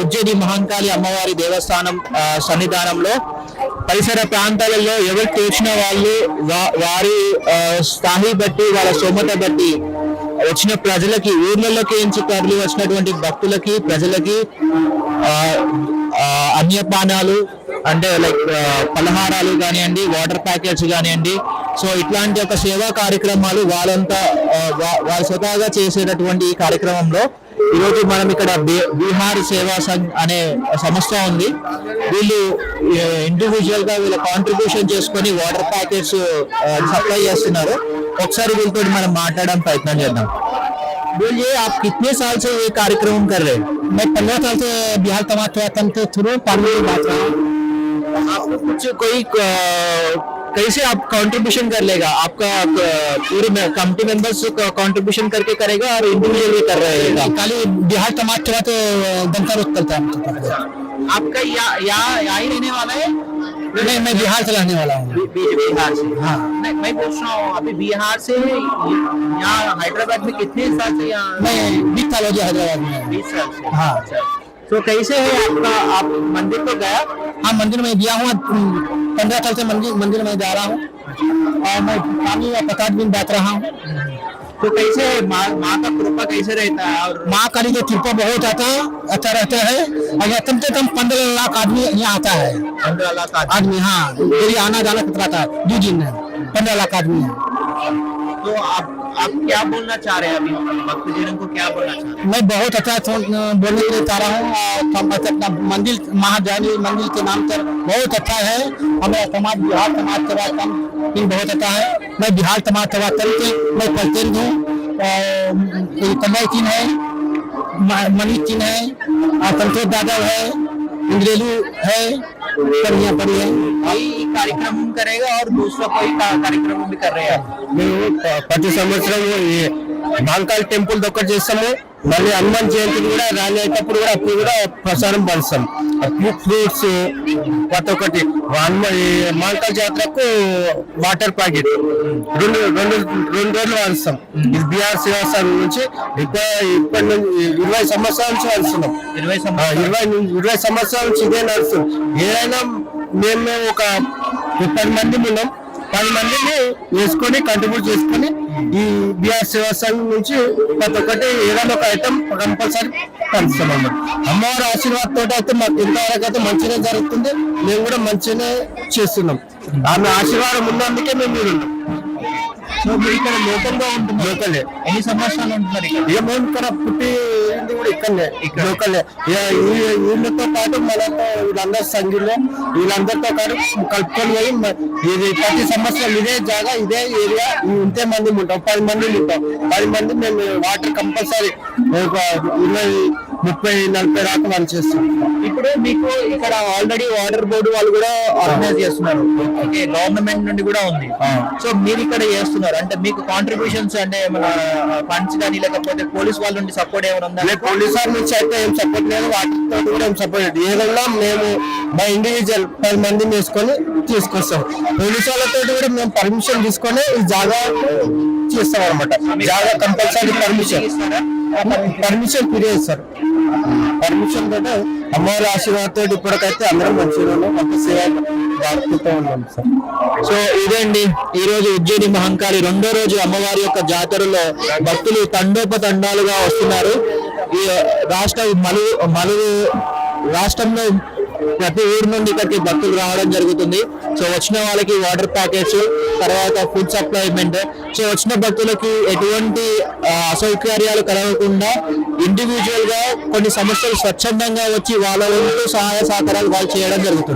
ఉజ్జయిని మహంకాళి అమ్మవారి దేవస్థానం సన్నిధానంలో పరిసర ప్రాంతాలలో ఎవరు తోచిన వాళ్ళు వారి స్థాయి బట్టి వాళ్ళ స్తోమత బట్టి వచ్చిన ప్రజలకి ఊర్లలోకి నుంచి తరలి వచ్చినటువంటి భక్తులకి ప్రజలకి అన్యపానాలు అంటే లైక్ పలహారాలు కానివ్వండి, వాటర్ ప్యాకెట్స్ కానివ్వండి, సో ఇట్లాంటి ఒక సేవా కార్యక్రమాలు వాళ్ళంతా వాళ్ళ స్వతహాగా చేసేటటువంటి ఈ కార్యక్రమంలో ఈరోజు మనం ఇక్కడ బీహార్ సేవా సంఘ్ అనే సంస్థ ఉంది. వీళ్ళు ఇండివిజువల్ గా వీళ్ళ కాంట్రిబ్యూషన్ చేసుకొని వాటర్ ప్యాకెట్స్ సప్లై చేస్తున్నారు. ఒకసారి వీళ్ళతో మనం మాట్లాడడం ప్రయత్నం చేద్దాం. बोलिए, आप कितने साल से ये कार्यक्रम कर रहे हैं? मैं 15 साल से बिहार समाज सेवा संघ के थ्रू पानी बांट रहा हूँ। आपको कुछ कोई कैसे आप कंट्रीब्यूशन कर लेगा? आपका पूरे कमिटी मेंबर्स कंट्रीब्यूशन करके करेगा और इंडिविजुअल भी कर रहे हैं? खाली बिहार समाज सेवा तो जनता रोज चलता है। आपका यहाँ ही रहने वाला है? नहीं, मैं बिहार से रहने वाला हूँ। बिहार से? हाँ, मैं पूछ रहा हूँ, अभी बिहार से यहाँ हैदराबाद में कितने साल से यहाँ? मैं 20 साल हो गया हैदराबाद में। 20 साल से? हाँ। तो कैसे है आपका? आप मंदिर तो गया? हाँ, मंदिर में गया हूँ। 15 साल से मंदिर में जा रहा हूँ और मैं पानी और प्रसाद भी बांट रहा हूँ। तो कैसे माँ का कृपा कैसे रहता है? और माँ काली का कृपा बहुत अच्छा रहता है। और कम से कम 15 लाख आदमी यहाँ आता है। 15 लाख आदमी, हाँ, डेली आना जाना खतरा था। 2 दिन है 15 लाख आदमी है। तो आप क्या बोलना चाह रहे हैं अभी भक्तजनों को? क्या बोलना चाह रहे हैं? मैं बहुत अच्छा बोलने के लिए चाह रहा हूँ। अपना मंदिर महाजानी मंदिर के नाम पर बहुत अच्छा है। हमारा समाज बिहार समाज सेवा संघ बहुत अच्छा है। मैं बिहार समाज सेवा संघ के मैं प्रेसिडेंट हूँ। कन्हैया सिंह है, मनीष सिंह है, संतोष यादव है, इंद्रेलू है, सब यहाँ पर है। यही कार्यक्रम करेगा और दूसरा कोई कार्यक्रम भी कर रहे हैं? ప్రతి సంవత్సరం మహంకాళి టెంపుల్ ఒక్కటి చేస్తాము. మళ్ళీ హనుమాన్ జయంతి కూడా రానేటప్పుడు కూడా అప్పుడు కూడా ప్రసారం పంచుతాం. ఫ్రూట్స్ ప్రతి ఒక్కటి మహంకాళి జాతరకు వాటర్ ప్యాకెట్ రెండు రోజులు పంచుతాం. ఇది బిహార్ సేవా సంఘ్ నుంచి ఇప్పటి నుంచి 20 సంవత్సరాల నుంచి పంచుతున్నాం. 20 సంవత్సరాల నుంచి ఇదే నడుస్తుంది. ఏదైనా మేము ఒక 10 మంది ఉన్నాం. 10 మందిని వేసుకొని కంట్రిబ్యూట్ చేసుకొని ఈ బిహార్ సేవా సంఘ్ నుంచి ప్రతి ఒక్కటి ఏదైనా ఒక ఐటమ్ కంపల్సరీ పంచుతాం అన్నమాట. అమ్మవారి ఆశీర్వాదంతో అయితే మాకు ఇంతవరకు అయితే మంచిగా జరుగుతుంది. మేము కూడా మంచిగానే చేస్తున్నాం. ఆమె ఆశీర్వాదం ఉన్నందుకే మేము మీరు ఉన్నాం. సో మీరు ఇక్కడ లోకల్గా ఉంటుంది? లోకలే. ఎన్ని సంవత్సరాలు ఉంటున్నారు ఇక్కడ? మేము ఇక్కడ పుట్టింది కూడా ఇక్కడనే లోకలే. వీళ్ళతో పాటు మనతో వీళ్ళందరూ సంఘీలో వీళ్ళందరితో పాటు కలుపుకొని పోయి ఇది ప్రతి సంవత్సరం ఇదే జాగా ఇదే ఏరియా ఇంతే మంది ఉంటాం. 10 మంది ఉంటాం. 10 మంది మేము వాటర్ కంపల్సరీ 20-30-40 దాకా మనం చేస్తాం. ఇప్పుడు మీకు ఇక్కడ ఆల్రెడీ వాటర్ బోర్డు వాళ్ళు కూడా ఆర్గనైజ్ చేస్తున్నారు. ఓకే, గవర్నమెంట్ నుండి కూడా ఉంది. సో మీరు ఇక్కడ చేస్తున్నారు అంటే మీకు కాంట్రిబ్యూషన్స్ అంటే ఏమైనా ఫండ్స్ కానీ లేకపోతే పోలీస్ వాళ్ళ నుండి సపోర్ట్ ఏమైనా ఉందా? పోలీస్ వాళ్ళ నుంచి అయితే ఏం సపోర్ట్ లేదు. వాటితో కూడా ఏం సపోర్ట్ లేదు. ఏదన్నా మేము మా ఇండివిజువల్ 10 మందిని వేసుకొని తీసుకొస్తాం. పోలీస్ వాళ్ళతో కూడా మేము పర్మిషన్ తీసుకొని ఈ జాగా చేస్తాం అనమాట. జాగా కంపల్సరీ పర్మిషన్ పీరియడ్ ఇస్తారు. పర్మిషన్ తోటే అమ్మవారి ఆశీర్వాదంతో ఇప్పటికైతే అందరం మంచిగా ఉన్నాం. అంత సేవ ఉన్నాం సార్. సో ఇదండి ఈ రోజు ఉజ్జయిని మహంకాళి 2వ రోజు అమ్మవారి యొక్క జాతరలో భక్తులు తండోపతండాలుగా వస్తున్నారు. ఈ రాష్ట్రంలో ప్రతి ఊరు నుండి ఇక్కడికి భక్తులు రావడం జరుగుతుంది. సో వచ్చిన వాళ్ళకి వాటర్ ప్యాకెట్స్, తర్వాత ఫుడ్ సప్లైమెంట్. సో వచ్చిన భక్తులకి ఎటువంటి అసౌకర్యాలు కలగకుండా ఇండివిజువల్ గా కొన్ని సంస్థలు స్వచ్ఛందంగా వచ్చి వాళ్ళ వంతు సహాయ సహకారాలు వాళ్ళు చేయడం జరుగుతుంది.